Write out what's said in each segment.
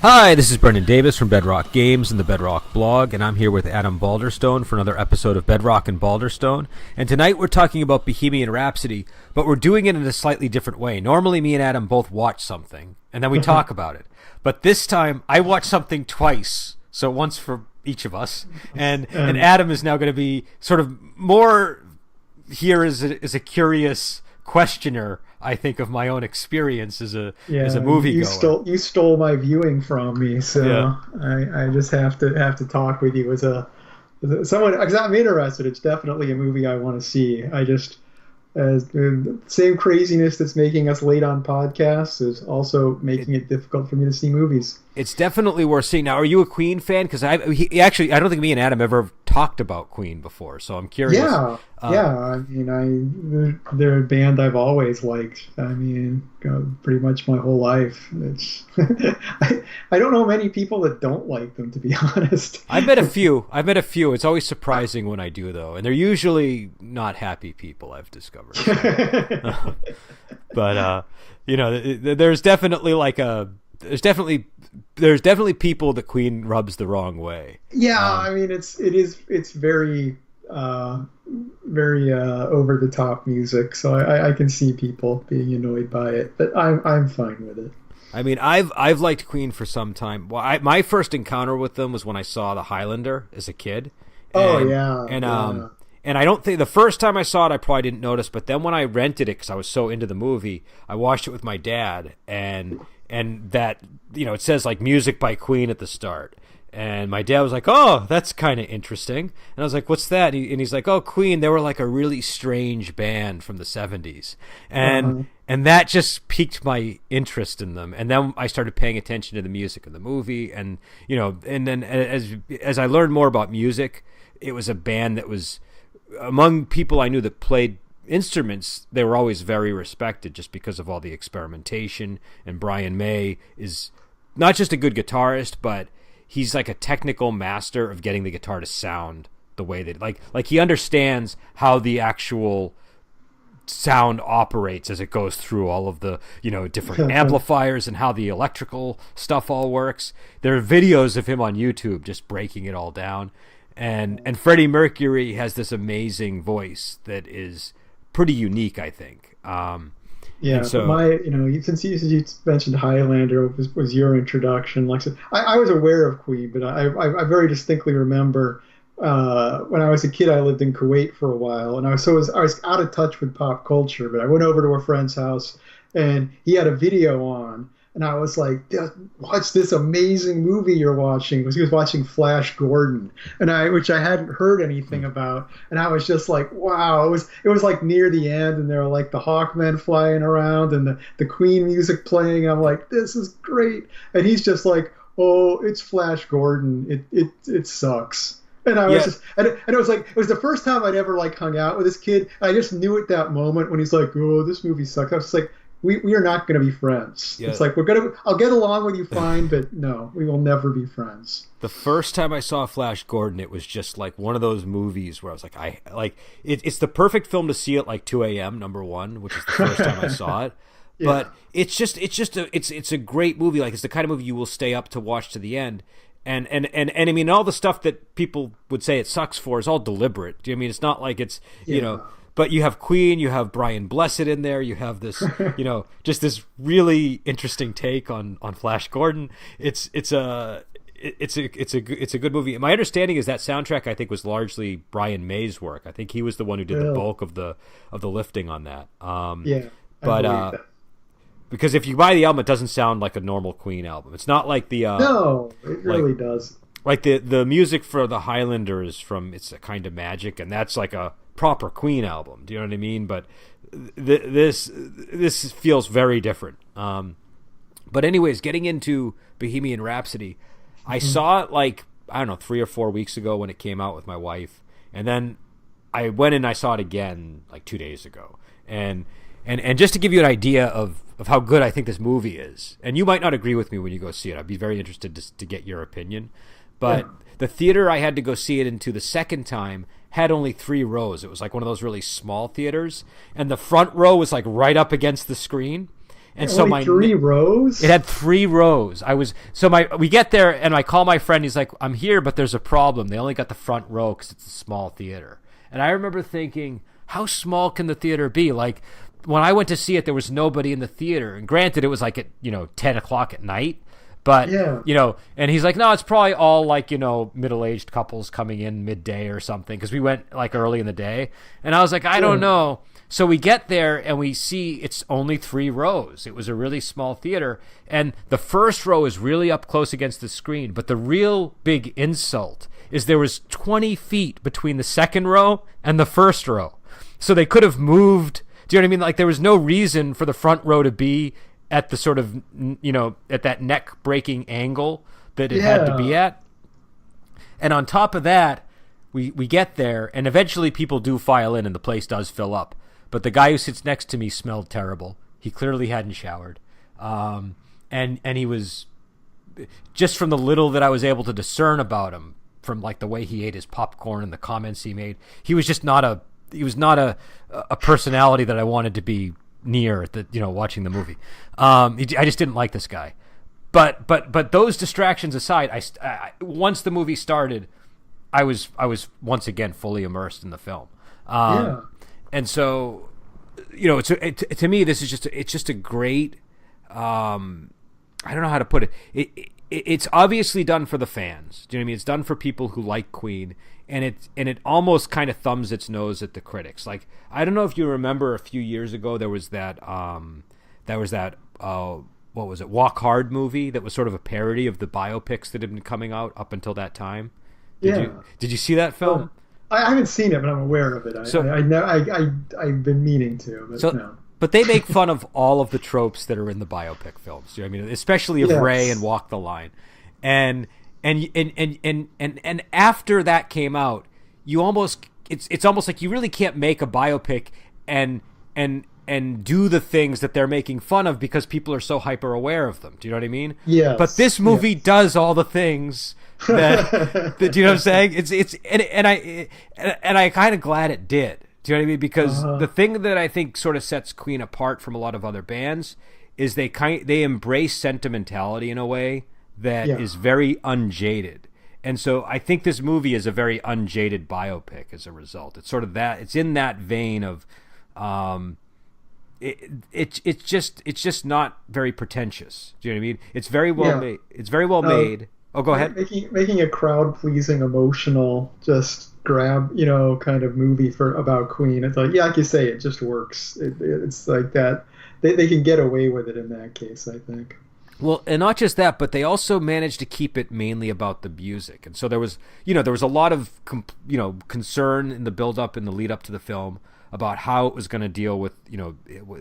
Hi, this is Brendan Davis from Bedrock Games and the Bedrock blog, and I'm here with Adam Balderstone for another episode of Bedrock and Balderstone. And tonight we're talking about Bohemian Rhapsody, but we're doing it in a slightly different way. Normally me and Adam both watch something, and then we talk about it. But this time I watched something twice, so once for each of us. And Adam is now going to be sort of more here as a curious questioner, I think, of my own experience as a moviegoer. You stole my viewing from me, so I just have to talk with you as someone, because I'm interested. It's definitely a movie I want to see. The same craziness that's making us late on podcasts is also making it difficult for me to see movies. It's definitely worth seeing. Now, are you a Queen fan? Because I don't think me and Adam ever talked about Queen before, so I'm curious. Yeah. I mean, they're a band I've always liked. I mean, pretty much my whole life. I don't know many people that don't like them, to be honest. I've met a few. It's always surprising when I do, though, and they're usually not happy people, I've discovered. But there's definitely people that Queen rubs the wrong way. Yeah, I mean, it's very over the top music, so I can see people being annoyed by it, but I'm fine with it. I mean, I've liked Queen for some time. Well, my first encounter with them was when I saw The Highlander as a kid. And I don't think the first time I saw it, I probably didn't notice, but then when I rented it because I was so into the movie, I watched it with my dad, and that, it says like music by Queen at the start. And my dad was like, "Oh, that's kind of interesting." And I was like, "What's that?" And he's like, "Oh, Queen, they were like a really strange band from the 70s." And that just piqued my interest in them. And then I started paying attention to the music of the movie. And, and then as I learned more about music, it was a band that was, among people I knew that played instruments, they were always very respected just because of all the experimentation. And Brian May is not just a good guitarist, but he's like a technical master of getting the guitar to sound the way that, like he understands how the actual sound operates as it goes through all of the, different amplifiers and how the electrical stuff all works. There are videos of him on YouTube just breaking it all down. And Freddie Mercury has this amazing voice that is pretty unique, I think. Since you mentioned Highlander was your introduction. Like I said, I was aware of Queen, but I very distinctly remember when I was a kid, I lived in Kuwait for a while, and I was out of touch with pop culture. But I went over to a friend's house, and he had a video on, and I was like, "Watch this amazing movie you're watching." Because he was watching Flash Gordon, which I hadn't heard anything about, and I was just like, "Wow!" It was like near the end, and there were like the Hawkmen flying around and the Queen music playing. I'm like, "This is great," and he's just like, "Oh, it's Flash Gordon. It sucks." And I was just, and it was like, it was the first time I'd ever like hung out with this kid. I just knew at that moment when he's like, "Oh, this movie sucks." I was just like, we are not going to be friends. Yeah. It's like, I'll get along with you fine, but no, we will never be friends. The first time I saw Flash Gordon, it was just like one of those movies where I was like, it's the perfect film to see at like 2 a.m. number one, which is the first time I saw it. Yeah. But it's a great movie. Like, it's the kind of movie you will stay up to watch to the end. And I mean, all the stuff that people would say it sucks for is all deliberate. Do you know what I mean? It's not like it's, but you have Queen, you have Brian Blessed in there, you have this, just this really interesting take on Flash Gordon. It's a good movie. My understanding is that soundtrack, I think, was largely Brian May's work. I think he was the one who did the bulk of the lifting on that. Because if you buy the album, it doesn't sound like a normal Queen album. It's not like the no, it really does. Like the music for the Highlander is from It's a Kind of Magic, and that's like a proper Queen album. Do you know what I mean? But this feels very different. But anyways, getting into Bohemian Rhapsody, I saw it like, I don't know, 3 or 4 weeks ago when it came out with my wife, and then I went and I saw it again like 2 days ago, and just to give you an idea of how good I think this movie is, and you might not agree with me when you go see it. I'd be very interested to get your opinion. But the theater I had to go see it into the second time had only 3 rows. It was like one of those really small theaters, and the front row was like right up against the screen. And so only 3 rows. It had 3 rows. We get there and I call my friend. He's like, "I'm here, but there's a problem. They only got the front row because it's a small theater." And I remember thinking, how small can the theater be? Like when I went to see it, there was nobody in the theater. And granted, it was like at 10 o'clock at night. But, and he's like, no, it's probably all like, middle-aged couples coming in midday or something. Because we went like early in the day. And I was like, I don't know. So we get there and we see it's only 3 rows. It was a really small theater. And the first row is really up close against the screen. But the real big insult is there was 20 feet between the second row and the first row. So they could have moved. Do you know what I mean? Like there was no reason for the front row to be at the sort of, at that neck breaking angle that it had to be at. And on top of that, we get there and eventually people do file in and the place does fill up. But the guy who sits next to me smelled terrible. He clearly hadn't showered. And he was, just from the little that I was able to discern about him, from like the way he ate his popcorn and the comments he made, he was not a personality that I wanted to be near at the watching the movie. I just didn't like this guy. But those distractions aside, I once the movie started, I was once again fully immersed in the film. And so to me this is just a great I don't know how to put it. It's obviously done for the fans. Do you know what I mean? It's done for people who like Queen. And it almost kind of thumbs its nose at the critics. Like I don't know if you remember a few years ago there was that what was it, Walk Hard movie that was sort of a parody of the biopics that had been coming out up until that time. Did you see that film? I haven't seen it, but I'm aware of it. I've been meaning to, but no. But they make fun of all of the tropes that are in the biopic films. You know what I mean? Especially of Ray and Walk the Line. And after that came out, it's almost like you really can't make a biopic and do the things that they're making fun of because people are so hyper aware of them. Do you know what I mean? Yeah. But this movie does all the things that do you know what I'm saying? And I kind of glad it did. Do you know what I mean? Because the thing that I think sort of sets Queen apart from a lot of other bands is they embrace sentimentality in a way that is very unjaded. And so I think this movie is a very unjaded biopic as a result. It's sort of that, it's in that vein of it's just not very pretentious. Do you know what I mean? It's very well made. It's very well made. Oh, go ahead. Making a crowd pleasing, emotional, just grab, kind of movie about Queen. It's like, like you say, it just works. It's like that. They can get away with it in that case, I think. Well, and not just that, but they also managed to keep it mainly about the music. And so there was a lot of, concern in the build-up and the lead-up to the film about how it was going to deal with,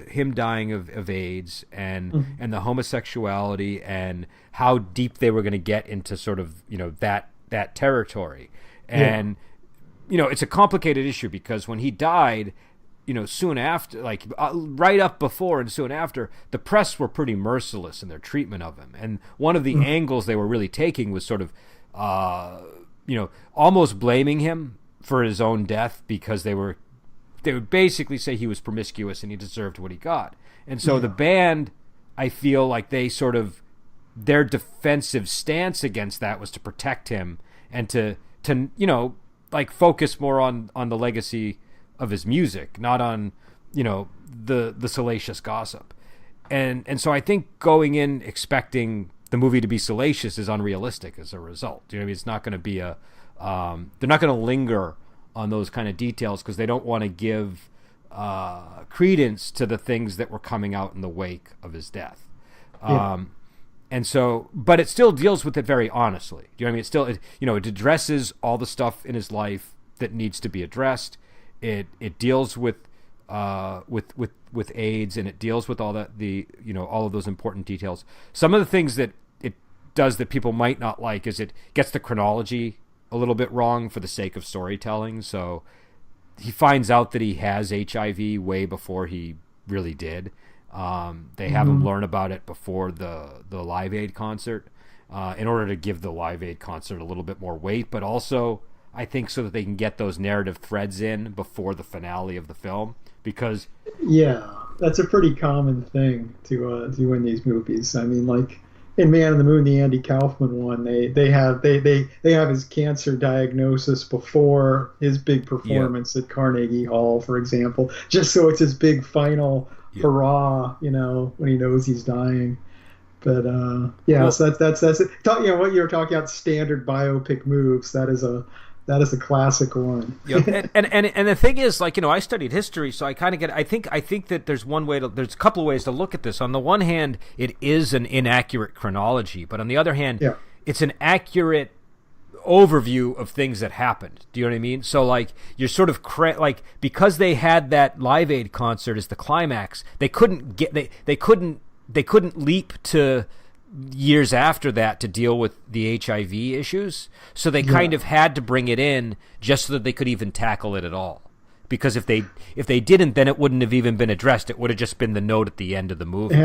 him dying of AIDS and the homosexuality and how deep they were going to get into sort of, that territory. And, it's a complicated issue because when he died, soon after, like right up before and soon after, the press were pretty merciless in their treatment of him. And one of the angles they were really taking was sort of, almost blaming him for his own death because they would basically say he was promiscuous and he deserved what he got. And so the band, I feel like they sort of, their defensive stance against that was to protect him and to focus more on the legacy of his music, not on, the salacious gossip. And so I think going in expecting the movie to be salacious is unrealistic as a result. You know what I mean? It's not going to be they're not going to linger on those kind of details because they don't want to give credence to the things that were coming out in the wake of his death. And so, but it still deals with it very honestly. Do you know what I mean? It still, it addresses all the stuff in his life that needs to be addressed. It deals with AIDS, and it deals with all that all of those important details. Some of the things that it does that people might not like is it gets the chronology a little bit wrong for the sake of storytelling. So he finds out that he has HIV way before he really did. They have him learn about it before the Live Aid concert in order to give the Live Aid concert a little bit more weight, but also I think so that they can get those narrative threads in before the finale of the film, because that's a pretty common thing to do in these movies. I mean, like in Man on the Moon, the Andy Kaufman one, they have his cancer diagnosis before his big performance at Carnegie Hall, for example, just so it's his big final hurrah, when he knows he's dying. But so that's it. What you were talking about, standard biopic moves. That is a classic one. And the thing is, like, I studied history, so I kind of get. I think that there's a couple of ways to look at this. On the one hand, it is an inaccurate chronology, but on the other hand, it's an accurate overview of things that happened. Do you know what I mean? So, like, you're sort of because they had that Live Aid concert as the climax, they couldn't leap to years after that to deal with the HIV issues. So they kind of had to bring it in just so that they could even tackle it at all. Because if they didn't, then it wouldn't have even been addressed. It would have just been the note at the end of the movie.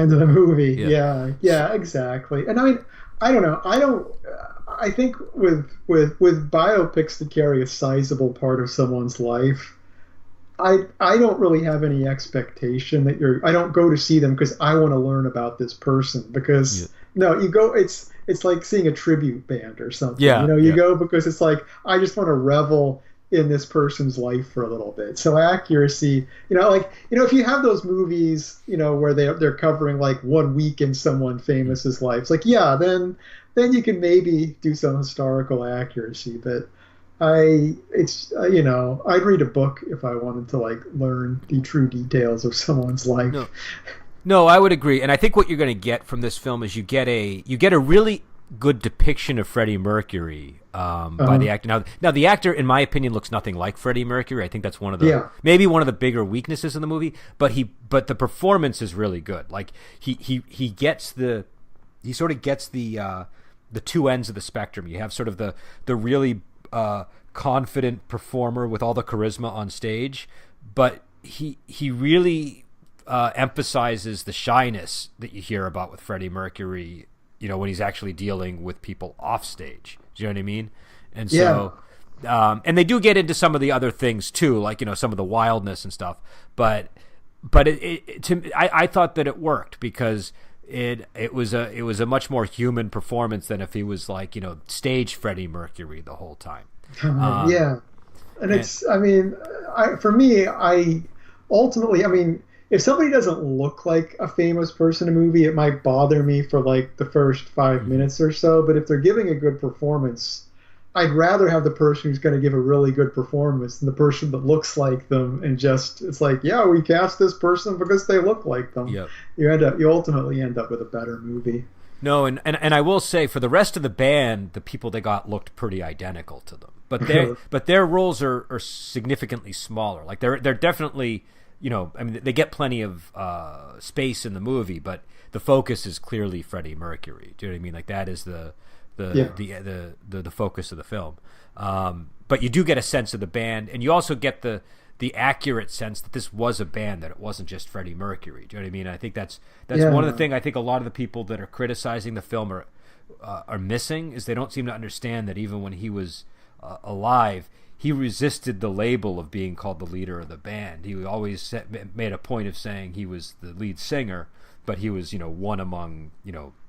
Yeah, exactly. And I mean, I don't know. I think with biopics that carry a sizable part of someone's life, I don't really have any expectation that I don't go to see them because I want to learn about this person, because no, you go, it's like seeing a tribute band or something. You go because it's like, I just want to revel in this person's life for a little bit. So accuracy, if you have those movies, where they're covering like 1 week in someone famous's life, it's like, then you can maybe do some historical accuracy, but I'd read a book if I wanted to like learn the true details of someone's life. No, I would agree, and I think what you're going to get from this film is you get a really good depiction of Freddie Mercury by the actor. Now the actor, in my opinion, looks nothing like Freddie Mercury. I think that's one of the maybe one of the bigger weaknesses in the movie. But the performance is really good. Like he sort of gets the two ends of the spectrum. You have sort of the really confident performer with all the charisma on stage, but he really emphasizes the shyness that you hear about with Freddie Mercury, when he's actually dealing with people off stage. Do you know what I mean? And so, and they do get into some of the other things too, like, some of the wildness and stuff. But I thought that it worked because it was a much more human performance than if he was like, stage Freddie Mercury the whole time. And it's, I mean, for me, ultimately, I mean, if somebody doesn't look like a famous person in a movie, it might bother me for like the first 5 minutes or so. But if they're giving a good performance, I'd rather have the person who's going to give a really good performance than the person that looks like them and just, it's like, we cast this person because they look like them. You ultimately end up with a better movie. No, and I will say, for the rest of the band, the people they got looked pretty identical to them. But their roles are significantly smaller. Like they're definitely, I mean, they get plenty of space in the movie, but the focus is clearly Freddie Mercury. Do you know what I mean? Like that is the focus of the film. But you do get a sense of the band, and you also get the accurate sense that this was a band, that it wasn't just Freddie Mercury. Do you know what I mean? I think that's one of the things I think a lot of the people that are criticizing the film are missing, is they don't seem to understand that even when he was alive, he resisted the label of being called the leader of the band. He always made a point of saying he was the lead singer, but he was, one among,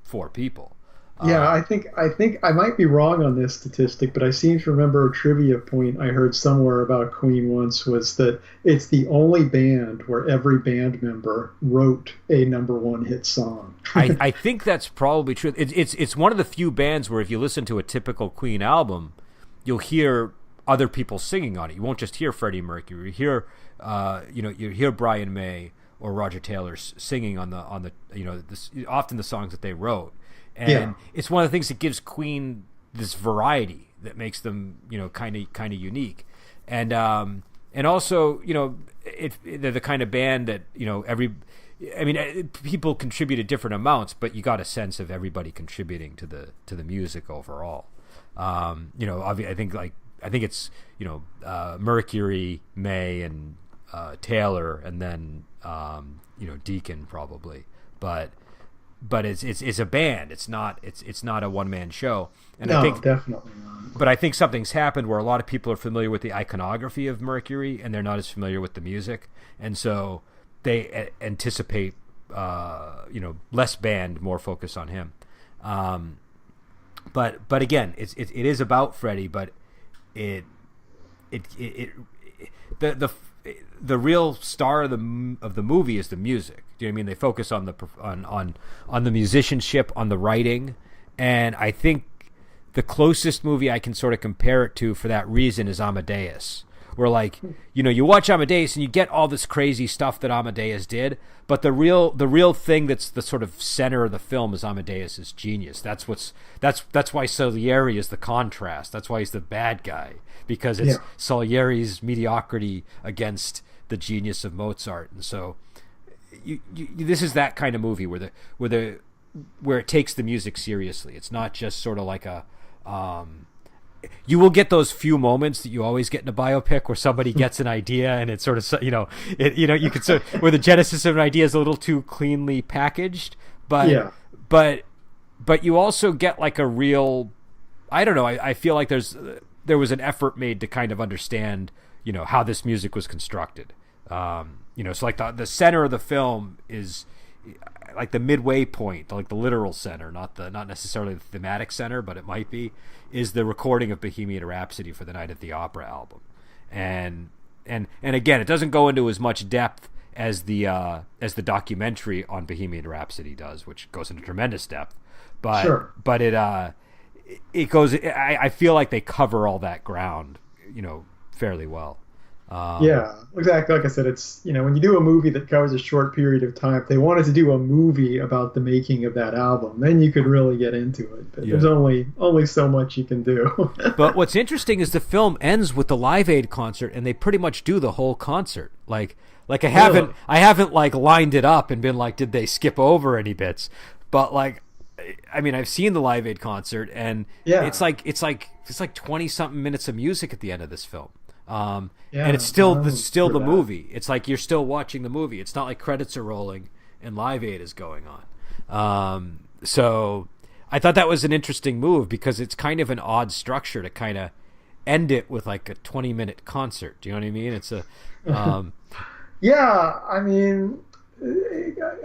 4 people. I think I might be wrong on this statistic, but I seem to remember a trivia point I heard somewhere about Queen once was that it's the only band where every band member wrote a #1 hit song. I think that's probably true. It's one of the few bands where if you listen to a typical Queen album, you'll hear other people singing on it. You won't just hear Freddie Mercury. You hear, you hear Brian May or Roger Taylor singing on the often the songs that they wrote. And it's one of the things that gives Queen this variety that makes them, kind of unique. And also, they're the kind of band that, people contributed different amounts, but you got a sense of everybody contributing to the music overall. I think it's, Mercury, May, and Taylor, and then, Deacon probably, but it's a band. It's not a one-man show. And no, I think definitely not. But I think something's happened where a lot of people are familiar with the iconography of Mercury and they're not as familiar with the music. And so they anticipate less band, more focus on him. But again, it is about Freddie, but the real star of the movie is the music. Do you know what I mean? They focus on the musicianship, on the writing, and I think the closest movie I can sort of compare it to for that reason is Amadeus. Where, like, you watch Amadeus and you get all this crazy stuff that Amadeus did, but the real thing that's the sort of center of the film is Amadeus's genius. That's why Salieri is the contrast. That's why he's the bad guy, because it's Salieri's mediocrity against the genius of Mozart. And so this is that kind of movie where it takes the music seriously. It's not just sort of like a you will get those few moments that you always get in a biopic where somebody gets an idea and it's sort of, you could sort of, where the genesis of an idea is a little too cleanly packaged, but you also get like a real, I don't know. I feel like there was an effort made to kind of understand, how this music was constructed. So like the center of the film is like the midway point, like the literal center, not necessarily the thematic center, but it might be, is the recording of Bohemian Rhapsody for the Night at the Opera album. And again, it doesn't go into as much depth as the documentary on Bohemian Rhapsody does, which goes into tremendous depth. But it goes, I feel like they cover all that ground, fairly well. Yeah, exactly. Like I said, it's, when you do a movie that covers a short period of time, if they wanted to do a movie about the making of that album, then you could really get into it. But there's only so much you can do. But what's interesting is the film ends with the Live Aid concert, and they pretty much do the whole concert. Like I haven't like lined it up and been like, did they skip over any bits? But like, I mean, I've seen the Live Aid concert, and it's like 20 something minutes of music at the end of this film. And it's still the movie. It's like you're still watching the movie. It's not like credits are rolling and Live Aid is going on. So I thought that was an interesting move because it's kind of an odd structure to kind of end it with like a 20-minute concert. Do you know what I mean? It's a yeah. I mean,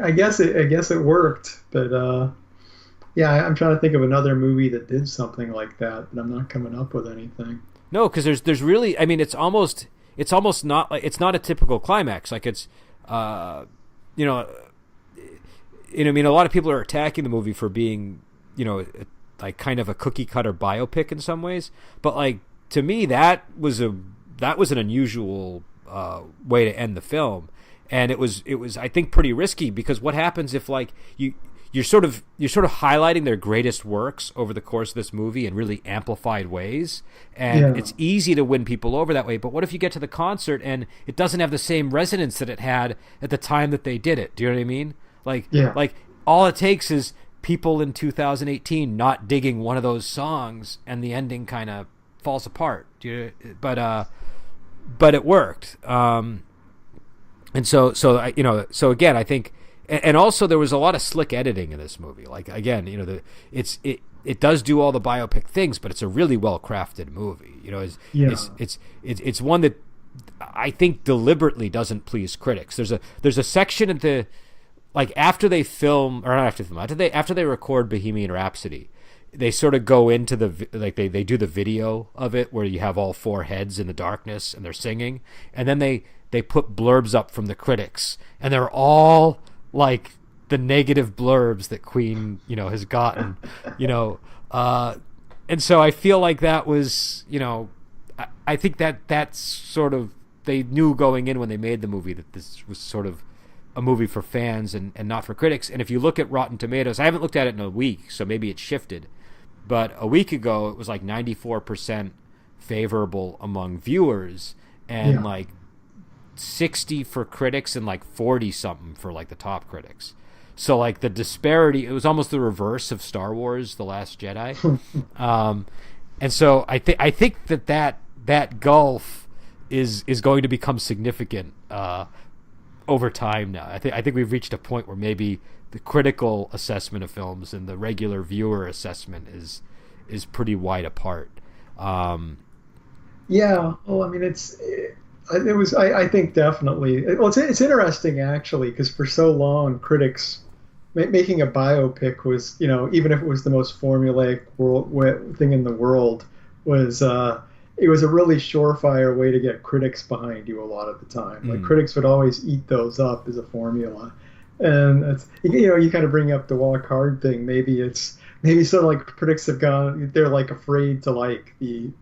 I guess it worked, but I'm trying to think of another movie that did something like that, but I'm not coming up with anything. No, because there's really, I mean, it's almost not like, it's not a typical climax. Like it's, I mean, a lot of people are attacking the movie for being, like kind of a cookie cutter biopic in some ways. But like, to me, that was an unusual way to end the film. And it was, I think, pretty risky, because what happens if like you're sort of highlighting their greatest works over the course of this movie in really amplified ways, and it's easy to win people over that way. But what if you get to the concert and it doesn't have the same resonance that it had at the time that they did it? Do you know what I mean? Like all it takes is people in 2018 not digging one of those songs, and the ending kind of falls apart. But it worked. And so again, I think. And also, there was a lot of slick editing in this movie. Like, again, it does do all the biopic things, but it's a really well crafted movie. It's one that I think deliberately doesn't please critics. There's a section at the, like, after they record Bohemian Rhapsody, they sort of go into they do the video of it where you have all four heads in the darkness and they're singing, and then they put blurbs up from the critics, and they're all like the negative blurbs that Queen, has gotten, and so I feel like that was, I think that's sort of, they knew going in when they made the movie that this was sort of a movie for fans and not for critics. And if you look at Rotten Tomatoes, I haven't looked at it in a week, so maybe it shifted, but a week ago it was like 94% favorable among viewers, and like 60 for critics and like 40 something for like the top critics. So like the disparity, it was almost the reverse of Star Wars: The Last Jedi. And so I think that gulf is going to become significant over time now. I think we've reached a point where maybe the critical assessment of films and the regular viewer assessment is pretty wide apart. Yeah. Well, I mean, It was. I think definitely. Well, it's interesting actually because for so long critics making a biopic was, even if it was the most formulaic thing in the world, was it was a really surefire way to get critics behind you a lot of the time. Like critics would always eat those up as a formula, and it's, you kind of bring up the walk hard thing. Maybe sort of like critics have gone, they're like afraid to like the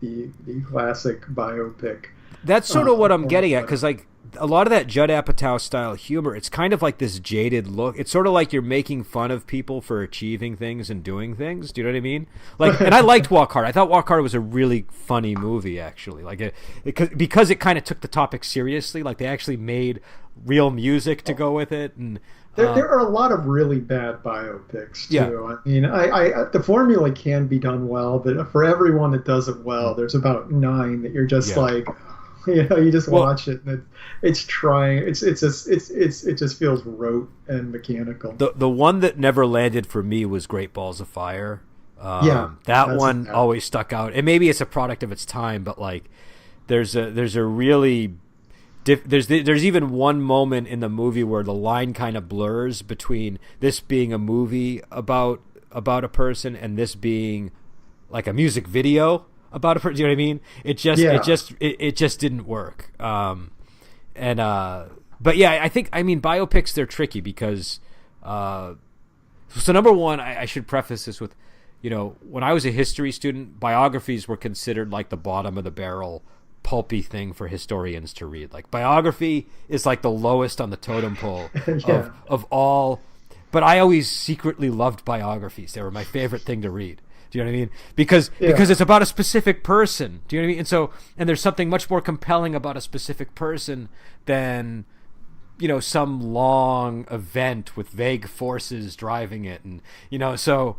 classic biopic. That's sort of what I'm getting at, because like a lot of that Judd Apatow style humor, it's kind of like this jaded look. It's sort of like you're making fun of people for achieving things and doing things. Do you know what I mean? Like, and I liked Walk Hard. I thought Walk Hard was a really funny movie, actually. Like, because it kind of took the topic seriously. Like, they actually made real music to go with it, and there are a lot of really bad biopics too. Yeah. I mean, I the formula can be done well, but for everyone that does it well, there's about 9 that you're just like. You just watch it, and it's trying. It just feels rote and mechanical. The one that never landed for me was Great Balls of Fire. That one always stuck out, and maybe it's a product of its time. But like, there's a really there's even one moment in the movie where the line kind of blurs between this being a movie about a person and this being like a music video about a person. Do you know what I mean? It just didn't work. But yeah, I mean biopics, they're tricky because so number one, I should preface this with, when I was a history student, biographies were considered like the bottom of the barrel, pulpy thing for historians to read. Like, biography is like the lowest on the totem pole of all. But I always secretly loved biographies. They were my favorite thing to read. Do you know what I mean? Because it's about a specific person. Do you know what I mean? And there's something much more compelling about a specific person than, some long event with vague forces driving it. And, so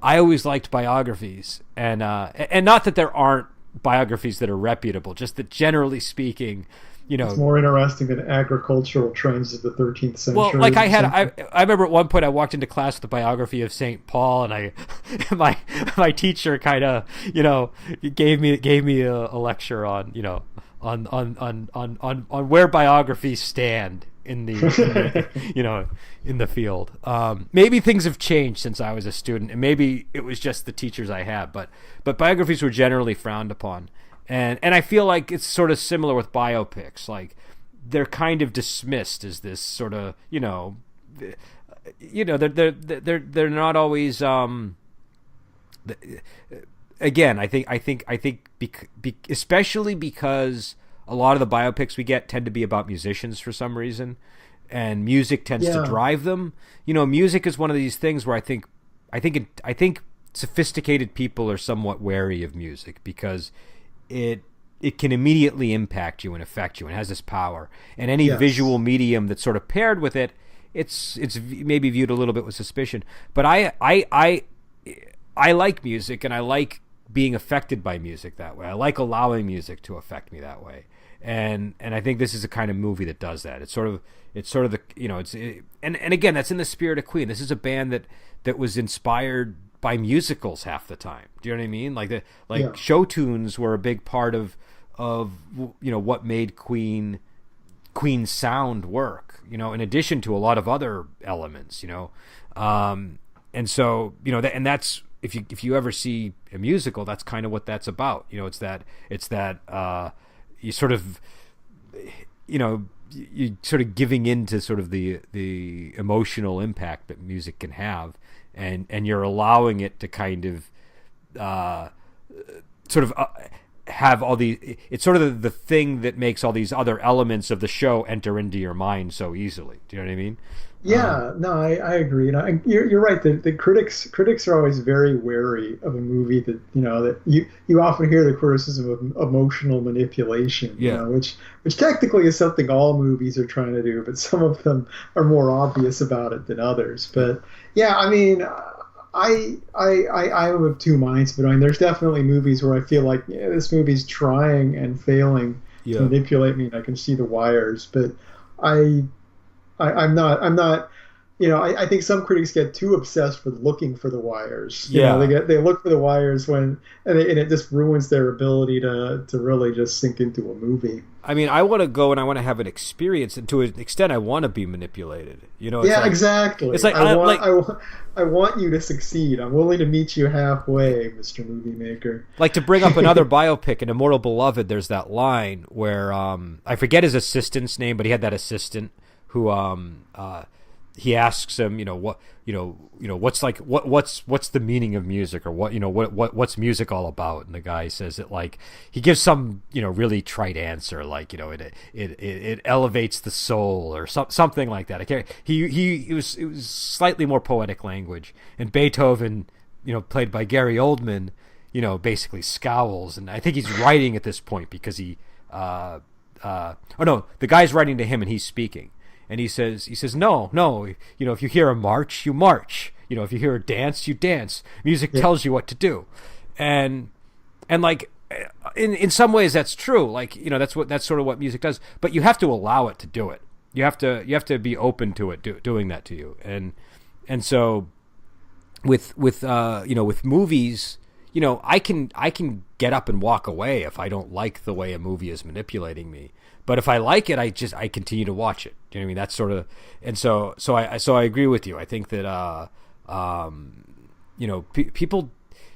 I always liked biographies, and not that there aren't biographies that are reputable, just that generally speaking, it's more interesting than agricultural trends of the 13th century. Well, like I remember at one point I walked into class with a biography of St. Paul, and my teacher kind of gave me a lecture on on where biographies stand in the in the field. Maybe things have changed since I was a student, and maybe it was just the teachers I had, but biographies were generally frowned upon. And I feel like it's sort of similar with biopics. Like, they're kind of dismissed as this sort of, they're not always. Again, I think especially because a lot of the biopics we get tend to be about musicians for some reason, and music tends to drive them. Music is one of these things where I think sophisticated people are somewhat wary of music because it can immediately impact you and affect you, and has this power. And any visual medium that's sort of paired with it, it's maybe viewed a little bit with suspicion. But I like music, and I like being affected by music that way. I like allowing music to affect me that way. And I think this is a kind of movie that does that. It's sort of the and again, that's in the spirit of Queen. This is a band that was inspired by musicals half the time. Do you know what I mean? Like show tunes were a big part of what made Queen's sound work, in addition to a lot of other elements, and so and that's if you ever see a musical, that's kind of what that's about. It's that you sort of you sort of giving into sort of the emotional impact that music can have. And you're allowing it to kind of have all the. It's sort of the thing that makes all these other elements of the show enter into your mind so easily. Do you know what I mean? Yeah, no, I agree. And you're right. The critics are always very wary of a movie that that you often hear the criticism of emotional manipulation. Which technically is something all movies are trying to do, but some of them are more obvious about it than others. But yeah, I mean, I'm of two minds. But I mean, there's definitely movies where I feel like this movie's trying and failing to manipulate me, and I can see the wires. But I'm not I think some critics get too obsessed with looking for the wires. Yeah. They look for the wires and it just ruins their ability to really just sink into a movie. I mean, I want to go and I want to have an experience, and to an extent, I want to be manipulated. Exactly. It's like I want you to succeed. I'm willing to meet you halfway, Mr. Movie Maker. Like, to bring up another biopic, in Immortal Beloved, there's that line where I forget his assistant's name, but he had that assistant who he asks him, what's the meaning of music, or what's music all about? And the guy says it like, he gives some, really trite answer, like, it elevates the soul, or something like that. It was slightly more poetic language, and Beethoven, played by Gary Oldman, basically scowls, and I think he's writing at this point because the guy's writing to him and he's speaking. And he says, no, if you hear a march, you march. If you hear a dance, you dance. Music tells you what to do. And like, in some ways that's true. Like, that's sort of what music does. But you have to allow it to do it. You have to be open to it doing that to you. And so with movies, I can get up and walk away if I don't like the way a movie is manipulating me. But if I like it, I continue to watch it. Do you know what I mean? That's sort of, and so I agree with you. I think that people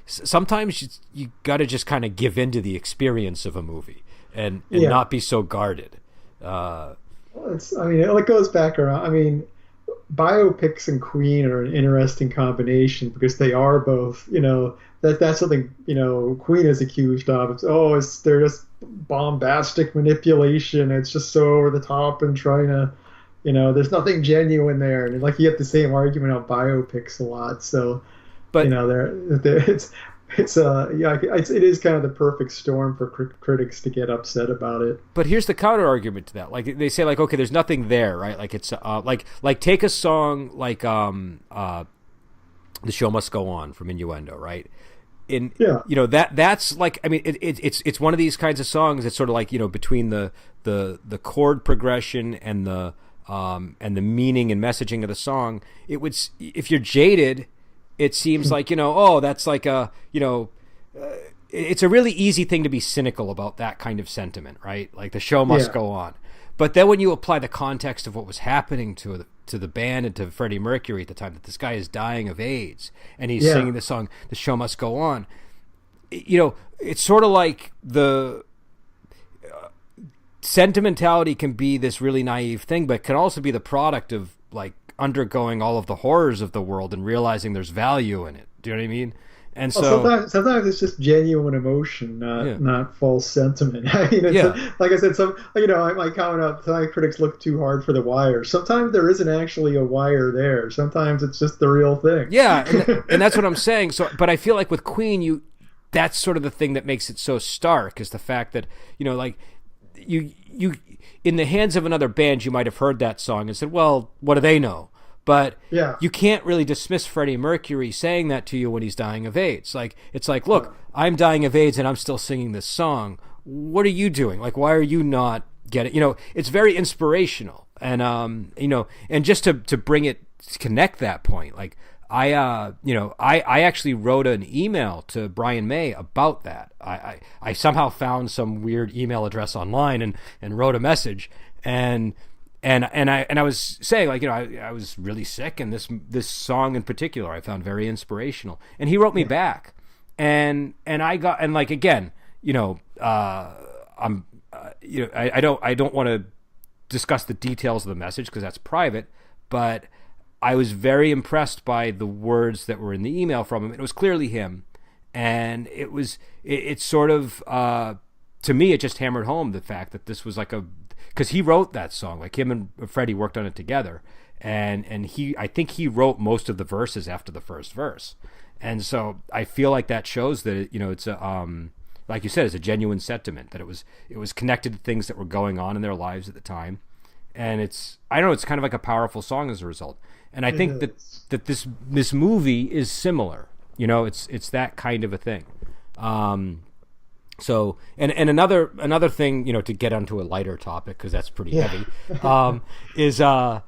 sometimes you got to just kind of give into the experience of a movie and not be so guarded. It goes back around. I mean, biopics and Queen are an interesting combination because they are both, that's something, Queen is accused of. They're just bombastic manipulation. It's just so over the top and trying to, there's nothing genuine there. And like, you get the same argument on biopics a lot. So, but it is kind of the perfect storm for critics to get upset about it. But here's the counter argument to that. Like, they say, like, okay, there's nothing there, right? Like, it's like take a song like The Show Must Go On from Innuendo, right? That's like, I mean, it's one of these kinds of songs. It's sort of like, between the chord progression and the meaning and messaging of the song. It would, if you're jaded, it seems like, that's like it's a really easy thing to be cynical about that kind of sentiment, right? Like, the show must go on. But then when you apply the context of what was happening to the band and to Freddie Mercury at the time, that this guy is dying of AIDS and he's singing the song, The Show Must Go On, it's sort of like the sentimentality can be this really naive thing, but can also be the product of, like, undergoing all of the horrors of the world and realizing there's value in it. Do you know what I mean? And so sometimes it's just genuine emotion, not false sentiment. I mean, like I said, I might comment out, some critics look too hard for the wire. Sometimes there isn't actually a wire there. Sometimes it's just the real thing. Yeah, and that's what I'm saying. So, but I feel like with Queen, that's sort of the thing that makes it so stark, is the fact that, like, you in the hands of another band, you might have heard that song and said, well, what do they know? But you can't really dismiss Freddie Mercury saying that to you when he's dying of AIDS. Like, it's like, look, I'm dying of AIDS and I'm still singing this song. What are you doing? Like, why are you not getting? It's very inspirational. And and just to bring it, to connect that point, like, I actually wrote an email to Brian May about that. I somehow found some weird email address online and wrote a message, and I was saying, like, I was really sick, and this song in particular I found very inspirational. And he wrote me back, and I got, and like, again, I'm I don't want to discuss the details of the message because that's private, but I was very impressed by the words that were in the email from him. It was clearly him, and it sort of to me, it just hammered home the fact that this was like because he wrote that song, like, him and Freddie worked on it together, and I think he wrote most of the verses after the first verse, and so I feel like that shows that it's a like you said, it's a genuine sentiment, that it was connected to things that were going on in their lives at the time, and it's kind of like a powerful song as a result. And I think that this movie is similar. It's that kind of a thing. So and another thing, to get onto a lighter topic, because that's pretty heavy, is I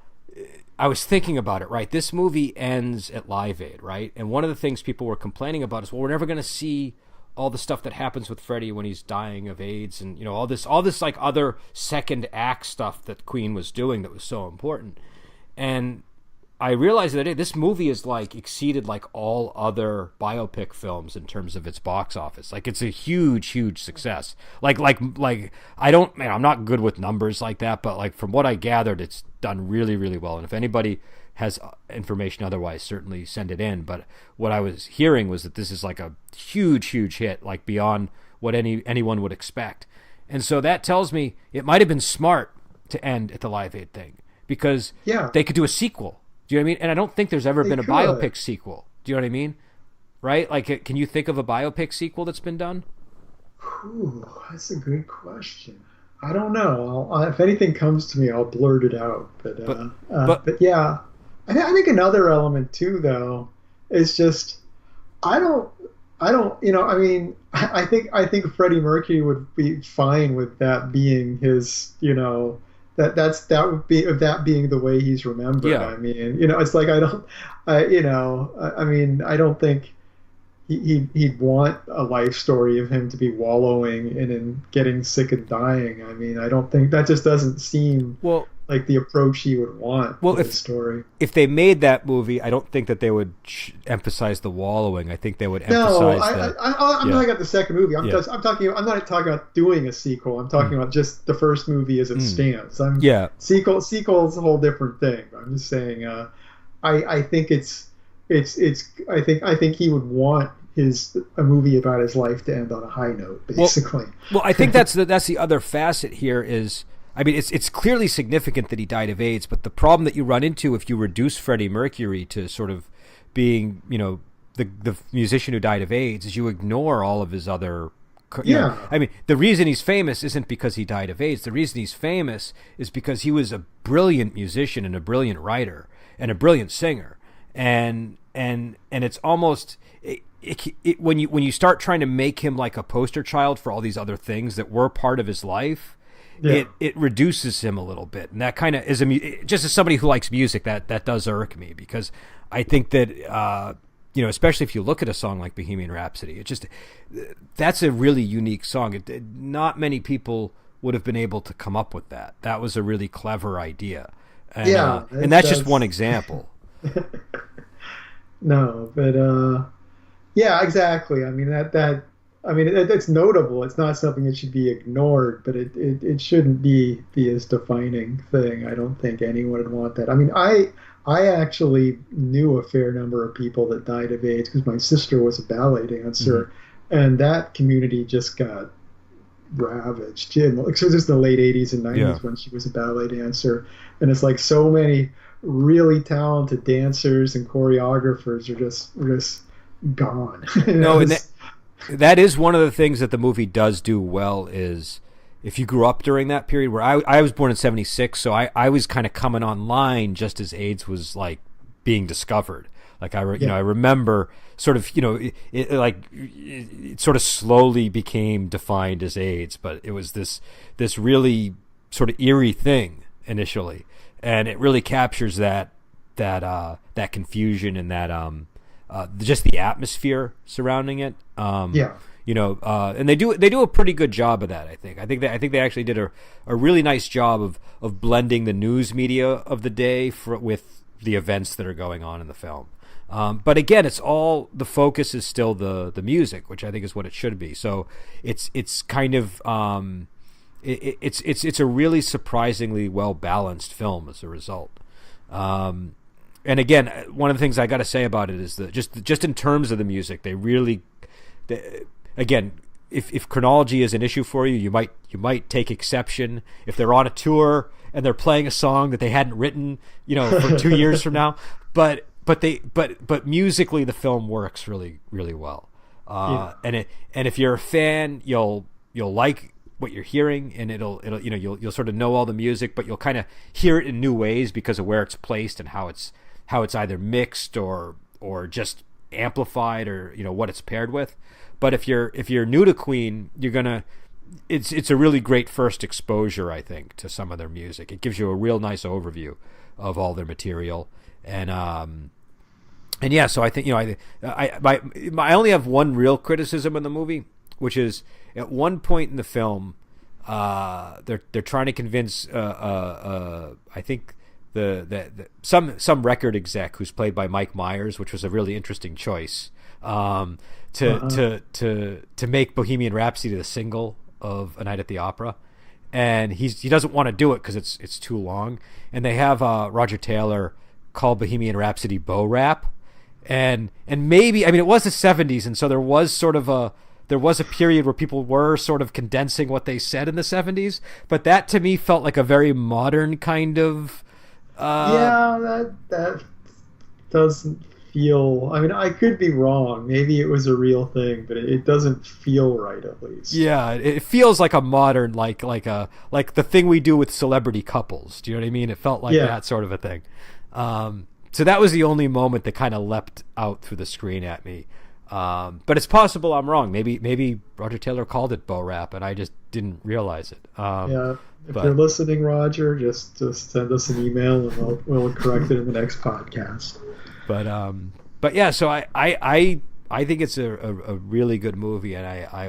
I was thinking about it, right? This movie ends at Live Aid, right? And one of the things people were complaining about is, well, we're never going to see all the stuff that happens with Freddie when he's dying of AIDS, and all this like other second act stuff that Queen was doing that was so important. And I realized that this movie is like exceeded like all other biopic films in terms of its box office. Like it's a huge success. Like I'm not good with numbers like that, but like from what I gathered, it's done really well. And if anybody has information otherwise, certainly send it in. But what I was hearing was that this is like a huge hit, like beyond what anyone would expect. And so that tells me it might have been smart to end at the Live Aid thing, because they could do a sequel. Do you know what I mean? And I don't think there's ever been a biopic sequel. Do you know what I mean? Right? Like, can you think of a biopic sequel that's been done? Ooh, that's a good question. I don't know. If anything comes to me, I'll blurt it out. But yeah, I think another element too, though, is just I think Freddie Mercury would be fine with that being his, that would be that being the way he's remembered. Yeah. I mean, it's like I don't think he'd want a life story of him to be wallowing in getting sick and dying. I mean, I don't think that just doesn't seem like the approach he would want for the story. If they made that movie, I don't think that they would emphasize the wallowing. I think they would emphasize I'm not talking about the second movie. I'm not talking about doing a sequel. I'm talking about just the first movie as it stands. Sequel is a whole different thing. I'm just saying. I think I think he would want a movie about his life to end on a high note, basically. Well, I think that's the other facet here is, I mean, it's clearly significant that he died of AIDS, but the problem that you run into if you reduce Freddie Mercury to sort of being, the musician who died of AIDS, is you ignore all of his other. I mean, the reason he's famous isn't because he died of AIDS. The reason he's famous is because he was a brilliant musician and a brilliant writer and a brilliant singer, and it's almost. When you start trying to make him like a poster child for all these other things that were part of his life, it reduces him a little bit, and that kind of is just as somebody who likes music, that does irk me, because I think that especially if you look at a song like Bohemian Rhapsody, that's a really unique song. Not many people would have been able to come up with that. That was a really clever idea, and that's just one example. No, but. Yeah, exactly. I mean that's notable. It's not something that should be ignored, but it shouldn't be his defining thing. I don't think anyone would want that. I mean, I actually knew a fair number of people that died of AIDS because my sister was a ballet dancer, and that community just got ravaged. So this was in the late 80s and 90s when she was a ballet dancer, and it's like so many really talented dancers and choreographers were just gone. And that is one of the things that the movie does do well, is if you grew up during that period where I was born in 76, so I was kind of coming online just as AIDS was like being discovered. Like I remember sort of, it sort of slowly became defined as AIDS, but it was this really sort of eerie thing initially, and it really captures that confusion and that just the atmosphere surrounding it. And they do a pretty good job of that. I think they actually did a really nice job of blending the news media of the day with the events that are going on in the film. But again, the focus is still the music, which I think is what it should be. So it's kind of it's a really surprisingly well balanced film as a result. And again, one of the things I got to say about it is that just in terms of the music, again, if chronology is an issue for you, you might take exception if they're on a tour and they're playing a song that they hadn't written, for 2 years from now. But musically, the film works really, really well. And if you're a fan, you'll like what you're hearing, and you'll sort of know all the music, but you'll kind of hear it in new ways because of where it's placed and how it's either mixed or just amplified, or what it's paired with. But if you're new to Queen, you're gonna it's a really great first exposure, I think, to some of their music. It gives you a real nice overview of all their material, and yeah. So I think I only have one real criticism in the movie, which is at one point in the film, they're trying to convince I think some record exec who's played by Mike Myers, which was a really interesting choice, to make Bohemian Rhapsody the single of A Night at the Opera, and he doesn't want to do it because it's too long, and they have Roger Taylor call Bohemian Rhapsody Bo Rap, and maybe, I mean, it was the 70s, and so there was a period where people were sort of condensing what they said in the 70s, but that to me felt like a very modern kind of that doesn't feel, I mean, I could be wrong, maybe it was a real thing, but it doesn't feel right, at least. Yeah, it feels like a modern, like the thing we do with celebrity couples. Do you know what I mean? It felt like that sort of a thing. So that was the only moment that kind of leapt out through the screen at me. But it's possible I'm wrong. Maybe Roger Taylor called it Bo Rap and I just didn't realize it. If you're listening, Roger, just send us an email and we'll correct it in the next podcast. But yeah, so I think it's a really good movie, and I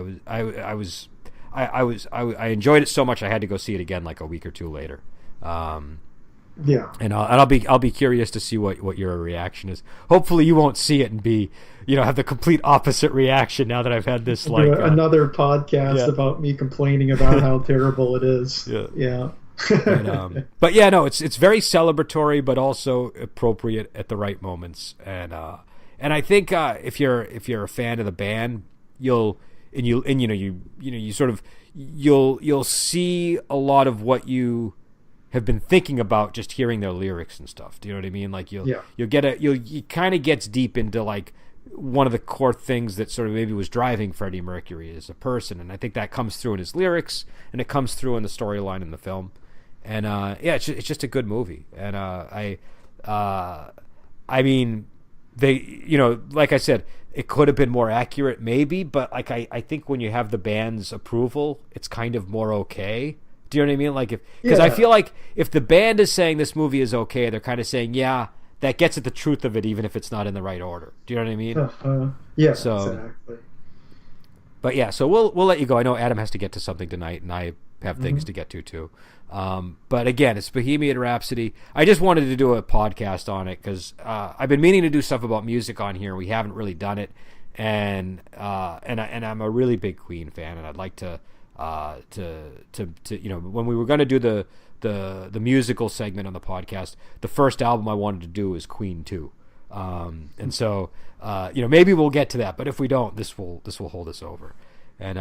enjoyed it so much I had to go see it again like a week or two later. And I'll be curious to see what your reaction is. Hopefully you won't see it and be, have the complete opposite reaction now that I've had this another podcast about me complaining about how terrible it is. Yeah. But yeah, no, it's very celebratory, but also appropriate at the right moments, and I think if you're a fan of the band, you'll see a lot of what you have been thinking about just hearing their lyrics and stuff. Do you know what I mean? Like you kind of gets deep into like one of the core things that sort of maybe was driving Freddie Mercury as a person, and I think that comes through in his lyrics and it comes through in the storyline in the film. And it's just a good movie, and I mean, they, like I said, it could have been more accurate, maybe, but like I think when you have the band's approval, it's kind of more okay. Do you know what I mean? Like because I feel like if the band is saying this movie is okay, they're kind of saying that gets at the truth of it, even if it's not in the right order. Do you know what I mean? Yeah, so, exactly. But yeah, so we'll let you go. I know Adam has to get to something tonight, and I have things to get to too. But again, it's Bohemian Rhapsody. I just wanted to do a podcast on it because I've been meaning to do stuff about music on here. We haven't really done it, and I'm a really big Queen fan, and I'd like to when we were going to do the musical segment on the podcast, the first album I wanted to do is Queen 2. And so maybe we'll get to that, but if we don't, this will hold us over. And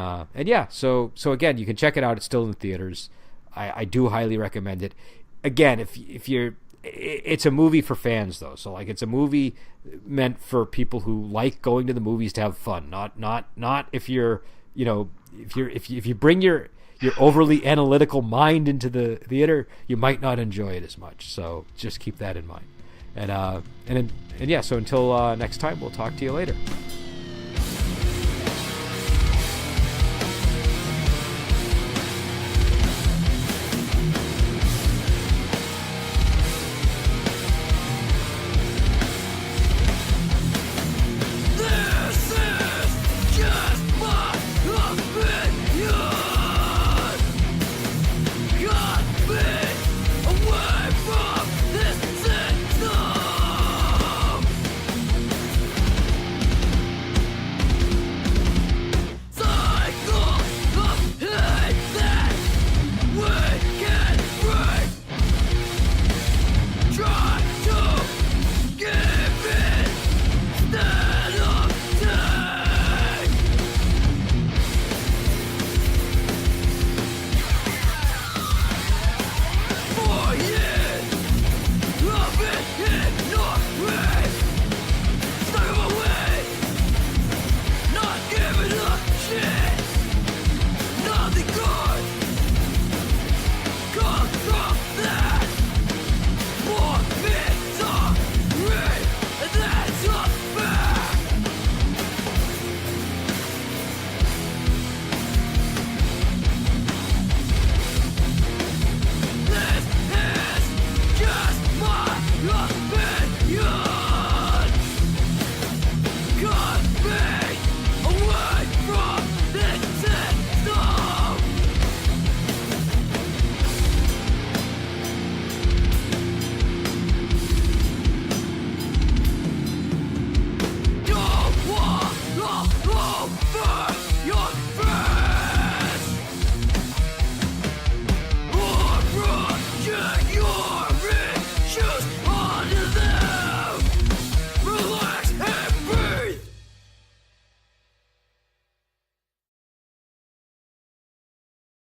yeah, so again, you can check it out. It's still in the theaters. I do highly recommend it. Again, if you're, it's a movie for fans though. So like, it's a movie meant for people who like going to the movies to have fun. Not if you're, if you bring your overly analytical mind into the theater, you might not enjoy it as much. So just keep that in mind. And yeah, so until next time, we'll talk to you later.